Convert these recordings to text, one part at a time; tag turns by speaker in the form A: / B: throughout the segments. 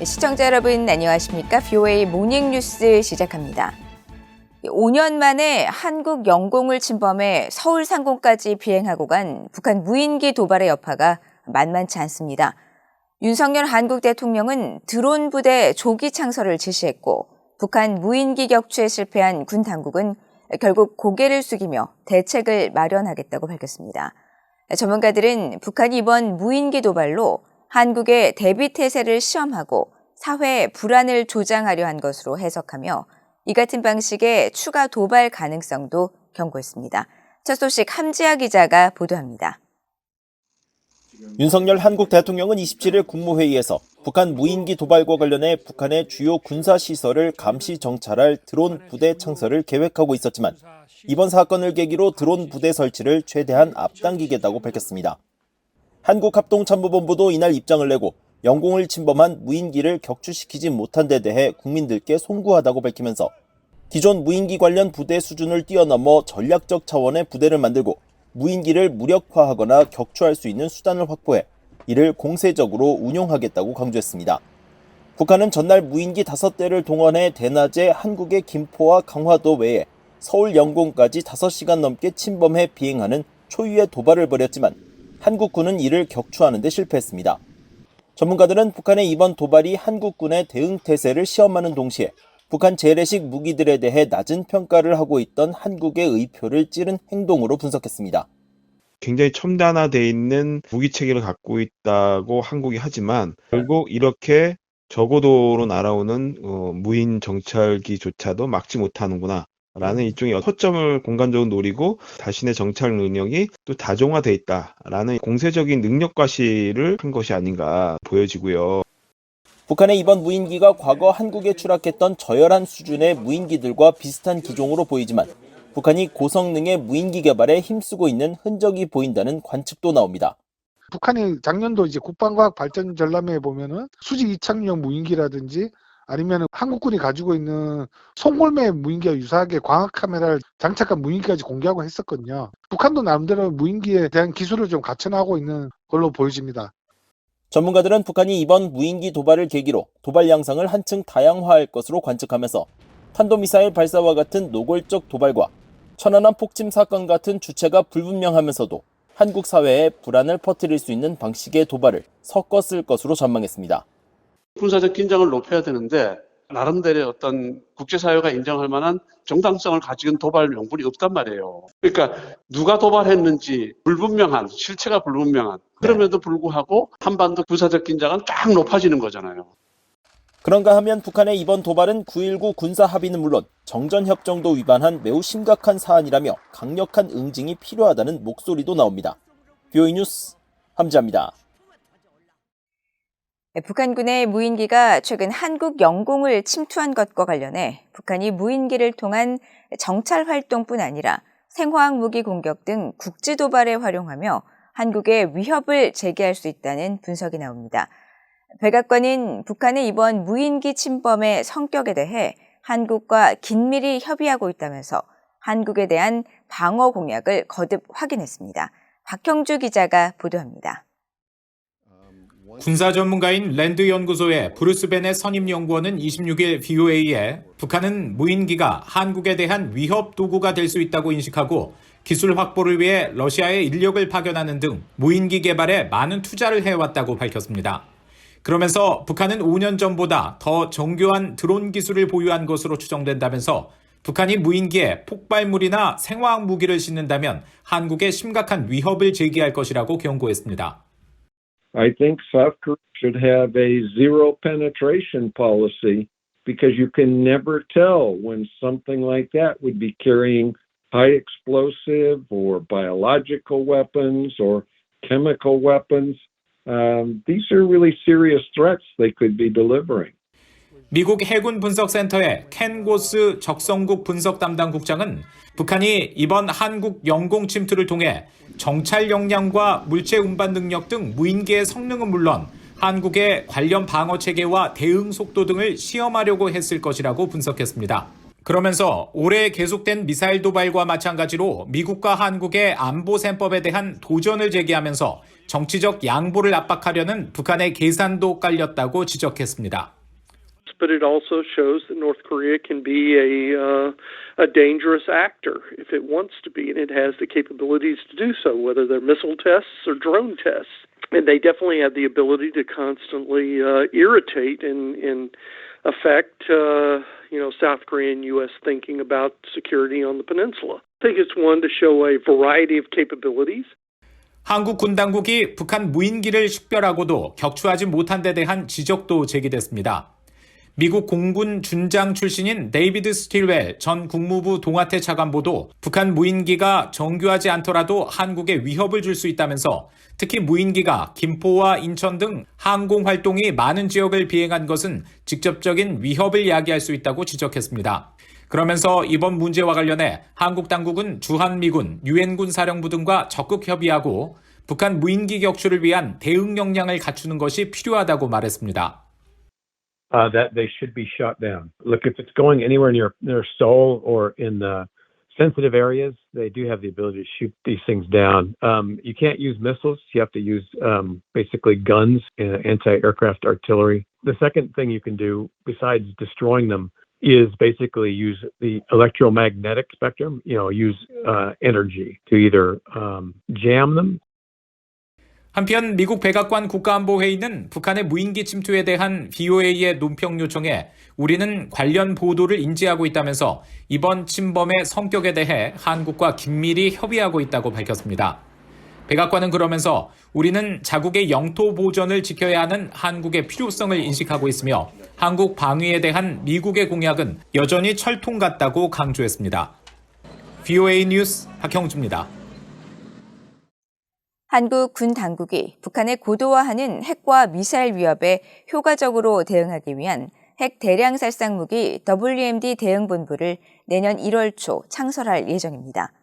A: 시청자 여러분 안녕하십니까? VOA 모닝뉴스 시작합니다. 5년 만에 한국 영공을 침범해 서울 상공까지 비행하고 간 북한 무인기 도발의 여파가 만만치 않습니다. 윤석열 한국 대통령은 드론 부대 조기 창설을 지시했고 북한 무인기 격추에 실패한 군 당국은 결국 고개를 숙이며 대책을 마련하겠다고 밝혔습니다. 전문가들은 북한이 이번 무인기 도발로 한국의 대비태세를 시험하고 사회의 불안을 조장하려 한 것으로 해석하며 이 같은 방식의 추가 도발 가능성도 경고했습니다. 첫 소식 함지아 기자가 보도합니다.
B: 윤석열 한국 대통령은 27일 국무회의에서 북한 무인기 도발과 관련해 북한의 주요 군사시설을 감시 정찰할 드론 부대 창설을 계획하고 있었지만 이번 사건을 계기로 드론 부대 설치를 최대한 앞당기겠다고 밝혔습니다. 한국합동참모본부도 이날 입장을 내고 영공을 침범한 무인기를 격추시키지 못한 데 대해 국민들께 송구하다고 밝히면서 기존 무인기 관련 부대 수준을 뛰어넘어 전략적 차원의 부대를 만들고 무인기를 무력화하거나 격추할 수 있는 수단을 확보해 이를 공세적으로 운용하겠다고 강조했습니다. 북한은 전날 무인기 5대를 동원해 대낮에 한국의 김포와 강화도 외에 서울 영공까지 5시간 넘게 침범해 비행하는 초유의 도발을 벌였지만 한국군은 이를 격추하는 데 실패했습니다. 전문가들은 북한의 이번 도발이 한국군의 대응 태세를 시험하는 동시에 북한 재래식 무기들에 대해 낮은 평가를 하고 있던 한국의 의표를 찌른 행동으로 분석했습니다.
C: 굉장히 첨단화되어 있는 무기 체계를 갖고 있다고 한국이 하지만 결국 이렇게 저고도로 날아오는 무인 정찰기조차도 막지 못하는구나 라는 일종의 허점을 공간적으로 노리고 자신의 정찰 능력이 또 다종화되어 있다라는 공세적인 능력 과시를 한 것이 아닌가 보여지고요.
B: 북한의 이번 무인기가 과거 한국에 추락했던 저열한 수준의 무인기들과 비슷한 기종으로 보이지만 북한이 고성능의 무인기 개발에 힘쓰고 있는 흔적이 보인다는 관측도 나옵니다.
D: 북한이 작년도 이제 국방과학 발전 전람회에 보면은 수직 이착륙 무인기라든지 아니면 한국군이 가지고 있는 송골매 무인기와 유사하게 광학 카메라를 장착한 무인기까지 공개하고 했었거든요. 북한도 나름대로 무인기에 대한 기술을 좀 갖춰나가고 있는 걸로 보여집니다.
B: 전문가들은 북한이 이번 무인기 도발을 계기로 도발 양상을 한층 다양화할 것으로 관측하면서 탄도미사일 발사와 같은 노골적 도발과 천안함 폭침 사건 같은 주체가 불분명하면서도 한국 사회에 불안을 퍼뜨릴 수 있는 방식의 도발을 섞었을 것으로 전망했습니다.
E: 군사적 긴장을 높여야 되는데 나름대로의 어떤 국제사회가 인정할 만한 정당성을 가진 도발 명분이 없단 말이에요. 그러니까 누가 도발했는지 불분명한, 실체가 불분명한 그럼에도 불구하고 한반도 군사적 긴장은 쫙 높아지는 거잖아요.
B: 그런가 하면 북한의 이번 도발은 9.19 군사합의는 물론 정전협정도 위반한 매우 심각한 사안이라며 강력한 응징이 필요하다는 목소리도 나옵니다. VOA 뉴스 함지아입니다.
A: 북한군의 무인기가 최근 한국 영공을 침투한 것과 관련해 북한이 무인기를 통한 정찰 활동뿐 아니라 생화학 무기 공격 등 국지 도발에 활용하며 한국에 위협을 제기할 수 있다는 분석이 나옵니다. 백악관은 북한의 이번 무인기 침범의 성격에 대해 한국과 긴밀히 협의하고 있다면서 한국에 대한 방어 공약을 거듭 확인했습니다. 박형주 기자가 보도합니다.
F: 군사 전문가인 랜드 연구소의 브루스 베넷 선임 연구원은 26일 VOA에 북한은 무인기가 한국에 대한 위협 도구가 될 수 있다고 인식하고 기술 확보를 위해 러시아에 인력을 파견하는 등 무인기 개발에 많은 투자를 해왔다고 밝혔습니다. 그러면서 북한은 5년 전보다 더 정교한 드론 기술을 보유한 것으로 추정된다면서 북한이 무인기에 폭발물이나 생화학 무기를 싣는다면 한국에 심각한 위협을 제기할 것이라고 경고했습니다.
G: I think South Korea should have a zero penetration policy because you can never tell when something like that would be carrying high explosive or biological weapons or chemical weapons. These are really serious threats they could be delivering.
F: 미국 해군 분석센터의 켄 고스 적성국 분석 담당 국장은 북한이 이번 한국 영공 침투를 통해 정찰 역량과 물체 운반 능력 등 무인기의 성능은 물론 한국의 관련 방어 체계와 대응 속도 등을 시험하려고 했을 것이라고 분석했습니다. 그러면서 올해 계속된 미사일 도발과 마찬가지로 미국과 한국의 안보 셈법에 대한 도전을 제기하면서 정치적 양보를 압박하려는 북한의 계산도 깔렸다고 지적했습니다.
H: but it also shows that North Korea can be a dangerous actor if it wants to be, and it has the capabilities to do so, whether they're missile tests or drone tests. And they definitely have the ability to constantly irritate and affect, South Korean U.S. thinking about security on the peninsula. I think it's one to show a variety of capabilities.
F: 한국 군 당국이 북한 무인기를 식별하고도 격추하지 못한 데 대한 지적도 제기됐습니다. 미국 공군 준장 출신인 데이비드 스틸웰 전 국무부 동아태 차관보도 북한 무인기가 정교하지 않더라도 한국에 위협을 줄 수 있다면서 특히 무인기가 김포와 인천 등 항공 활동이 많은 지역을 비행한 것은 직접적인 위협을 야기할 수 있다고 지적했습니다. 그러면서 이번 문제와 관련해 한국 당국은 주한미군, 유엔군 사령부 등과 적극 협의하고 북한 무인기 격추를 위한 대응 역량을 갖추는 것이 필요하다고 말했습니다.
I: That they should be shot down. Look, if it's going anywhere near Seoul or in the sensitive areas, they do have the ability to shoot these things down. You can't use missiles. You have to use basically guns, anti-aircraft artillery. The second thing you can do, besides destroying them, is basically use the electromagnetic spectrum, use energy to either jam them.
F: 한편 미국 백악관 국가안보회의는 북한의 무인기 침투에 대한 VOA의 논평 요청에 우리는 관련 보도를 인지하고 있다면서 이번 침범의 성격에 대해 한국과 긴밀히 협의하고 있다고 밝혔습니다. 백악관은 그러면서 우리는 자국의 영토 보전을 지켜야 하는 한국의 필요성을 인식하고 있으며 한국 방위에 대한 미국의 공약은 여전히 철통 같다고 강조했습니다. VOA 뉴스 박형주입니다.
A: 한국 군 당국이 북한을 고도화하는 핵과 미사일 위협에 효과적으로 대응하기 위한 핵 대량 살상 무기 WMD 대응본부를 내년 1월 초 창설할 예정입니다.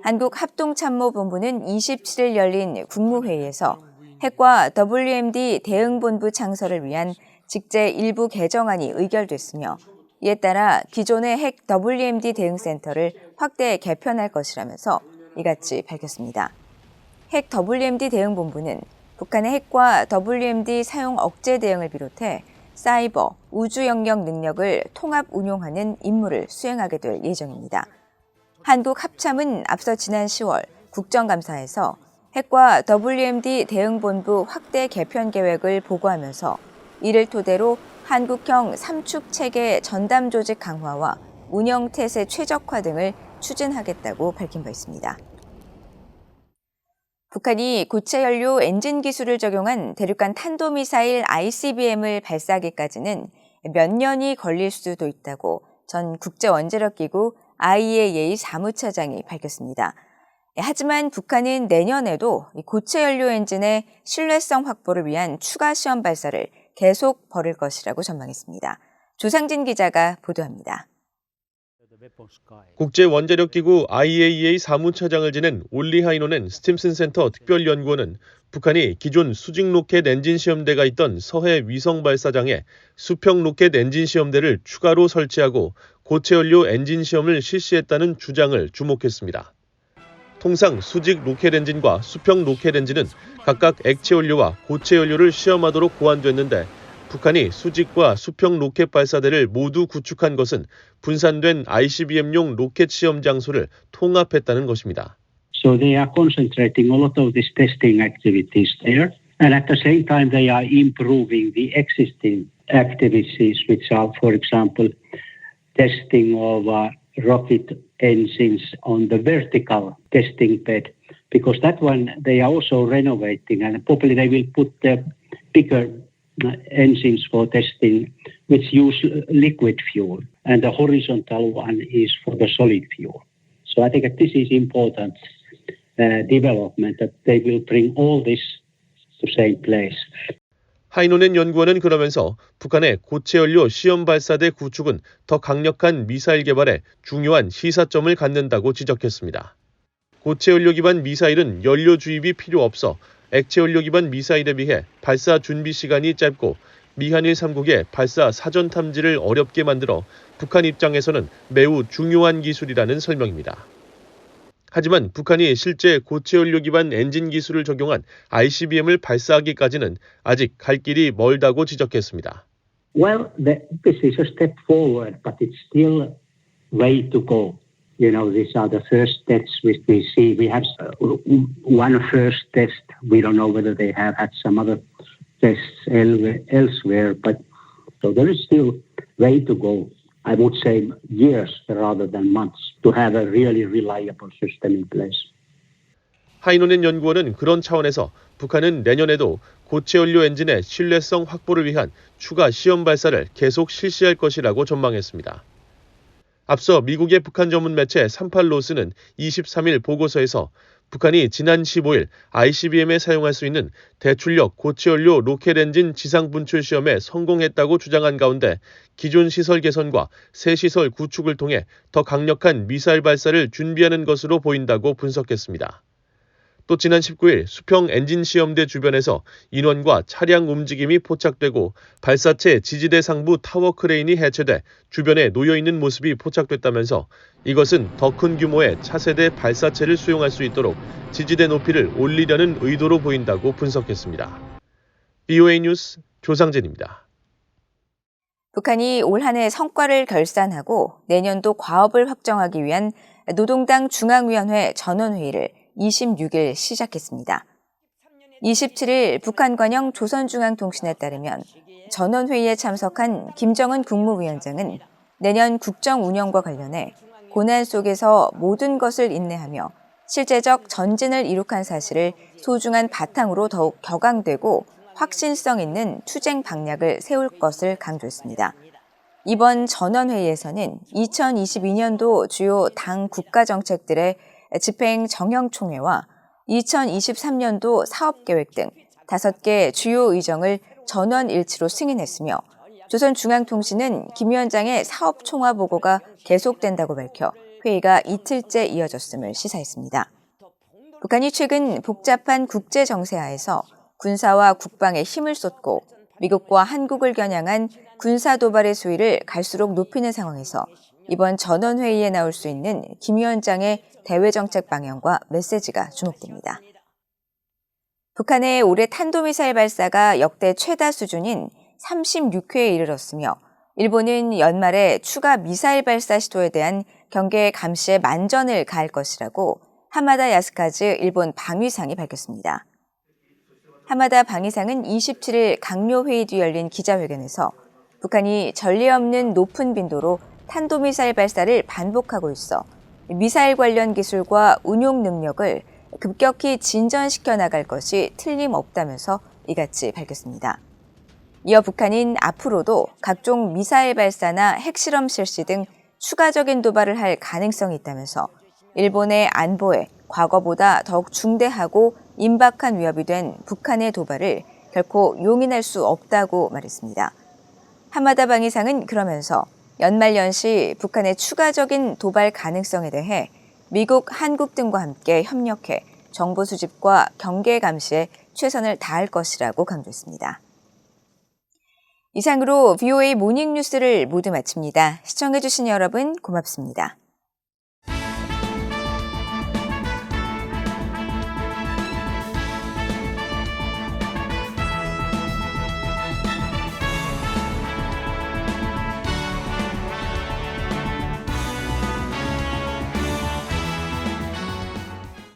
A: 한국합동참모본부는 27일 열린 국무회의에서 핵과 WMD 대응본부 창설을 위한 직제 일부 개정안이 의결됐으며 이에 따라 기존의 핵 WMD 대응센터를 확대 개편할 것이라면서 이같이 밝혔습니다. 핵 WMD 대응본부는 북한의 핵과 WMD 사용 억제 대응을 비롯해 사이버, 우주 영역 능력을 통합 운용하는 임무를 수행하게 될 예정입니다. 한국 합참은 앞서 지난 10월 국정감사에서 핵과 WMD 대응본부 확대 개편 계획을 보고하면서 이를 토대로 한국형 3축 체계 전담 조직 강화와 운영 태세 최적화 등을 추진하겠다고 밝힌 바 있습니다. 북한이 고체 연료 엔진 기술을 적용한 대륙간 탄도미사일 ICBM을 발사하기까지는 몇 년이 걸릴 수도 있다고 전 국제원자력기구 IAEA 사무차장이 밝혔습니다. 하지만 북한은 내년에도 고체 연료 엔진의 신뢰성 확보를 위한 추가 시험 발사를 계속 벌일 것이라고 전망했습니다. 조상진 기자가 보도합니다.
J: 국제원자력기구 IAEA 사무차장을 지낸 올리 하이노넨 스팀슨 센터 특별연구원은 북한이 기존 수직 로켓 엔진 시험대가 있던 서해 위성 발사장에 수평 로켓 엔진 시험대를 추가로 설치하고 고체 연료 엔진 시험을 실시했다는 주장을 주목했습니다. 통상 수직 로켓 엔진과 수평 로켓 엔진은 각각 액체 연료와 고체 연료를 시험하도록 고안됐는데 북한이 수직과 수평 로켓 발사대를 모두 구축한 것은 분산된 ICBM용 로켓 시험 장소를 통합했다는 것입니다.
K: So they are concentrating a lot of these testing activities there, and at the same time they are improving the existing activities, which are, for example, testing of rocket engines on the vertical testing bed, because that one they are also renovating, and probably they will put the bigger engines for testing which use liquid fuel, and the horizontal one is for the solid fuel. So I think that this is important development, that they will bring all this to same place.
J: 하이노넨 연구원은 그러면서 북한의 고체 연료 시험 발사대 구축은 더 강력한 미사일 개발에 중요한 시사점을 갖는다고 지적했습니다. 고체 연료 기반 미사일은 연료 주입이 필요 없어 액체 연료 기반 미사일에 비해 발사 준비 시간이 짧고 미한일 3국의 발사 사전 탐지를 어렵게 만들어 북한 입장에서는 매우 중요한 기술이라는 설명입니다. 하지만 북한이 실제 고체 연료 기반 엔진 기술을 적용한 ICBM을 발사하기까지는 아직 갈 길이 멀다고 지적했습니다.
K: Well, this is a step forward, but it's still way to go. You know, these are the first tests which we see. We have one first test. We don't know whether they have had some other tests elsewhere, but so there is still way to go. I would say years rather than months to have a really reliable system in place.
J: 하이노넨 연구원은 그런 차원에서 북한은 내년에도 고체 연료 엔진의 신뢰성 확보를 위한 추가 시험 발사를 계속 실시할 것이라고 전망했습니다. 앞서 미국의 북한 전문 매체 38노스는 23일 보고서에서 북한이 지난 15일 ICBM에 사용할 수 있는 대출력 고체연료 로켓 엔진 지상 분출 시험에 성공했다고 주장한 가운데 기존 시설 개선과 새 시설 구축을 통해 더 강력한 미사일 발사를 준비하는 것으로 보인다고 분석했습니다. 또 지난 19일 수평 엔진 시험대 주변에서 인원과 차량 움직임이 포착되고 발사체 지지대 상부 타워 크레인이 해체돼 주변에 놓여있는 모습이 포착됐다면서 이것은 더 큰 규모의 차세대 발사체를 수용할 수 있도록 지지대 높이를 올리려는 의도로 보인다고 분석했습니다. BOA 뉴스 조상진입니다.
A: 북한이 올 한 해 성과를 결산하고 내년도 과업을 확정하기 위한 노동당 중앙위원회 전원회의를 26일 시작했습니다. 27일 북한 관영 조선중앙통신에 따르면 전원회의에 참석한 김정은 국무위원장은 내년 국정 운영과 관련해 고난 속에서 모든 것을 인내하며 실제적 전진을 이룩한 사실을 소중한 바탕으로 더욱 격앙되고 확신성 있는 투쟁 방략을 세울 것을 강조했습니다. 이번 전원회의에서는 2022년도 주요 당 국가정책들의 집행 정형총회와 2023년도 사업계획 등 5개 주요 의정을 전원일치로 승인했으며 조선중앙통신은 김 위원장의 사업총화보고가 계속된다고 밝혀 회의가 이틀째 이어졌음을 시사했습니다. 북한이 최근 복잡한 국제정세하에서 군사와 국방에 힘을 쏟고 미국과 한국을 겨냥한 군사도발의 수위를 갈수록 높이는 상황에서 이번 전원회의에 나올 수 있는 김 위원장의 대외정책 방향과 메시지가 주목됩니다. 북한의 올해 탄도미사일 발사가 역대 최다 수준인 36회에 이르렀으며 일본은 연말에 추가 미사일 발사 시도에 대한 경계 감시에 만전을 가할 것이라고 하마다 야스카즈 일본 방위상이 밝혔습니다. 하마다 방위상은 27일 강요 회의 뒤 열린 기자회견에서 북한이 전례 없는 높은 빈도로 탄도미사일 발사를 반복하고 있어 미사일 관련 기술과 운용 능력을 급격히 진전시켜 나갈 것이 틀림없다면서 이같이 밝혔습니다. 이어 북한은 앞으로도 각종 미사일 발사나 핵실험 실시 등 추가적인 도발을 할 가능성이 있다면서 일본의 안보에 과거보다 더욱 중대하고 임박한 위협이 된 북한의 도발을 결코 용인할 수 없다고 말했습니다. 하마다 방위상은 그러면서 연말 연시 북한의 추가적인 도발 가능성에 대해 미국, 한국 등과 함께 협력해 정보 수집과 경계 감시에 최선을 다할 것이라고 강조했습니다. 이상으로 VOA 모닝뉴스를 모두 마칩니다. 시청해주신 여러분 고맙습니다.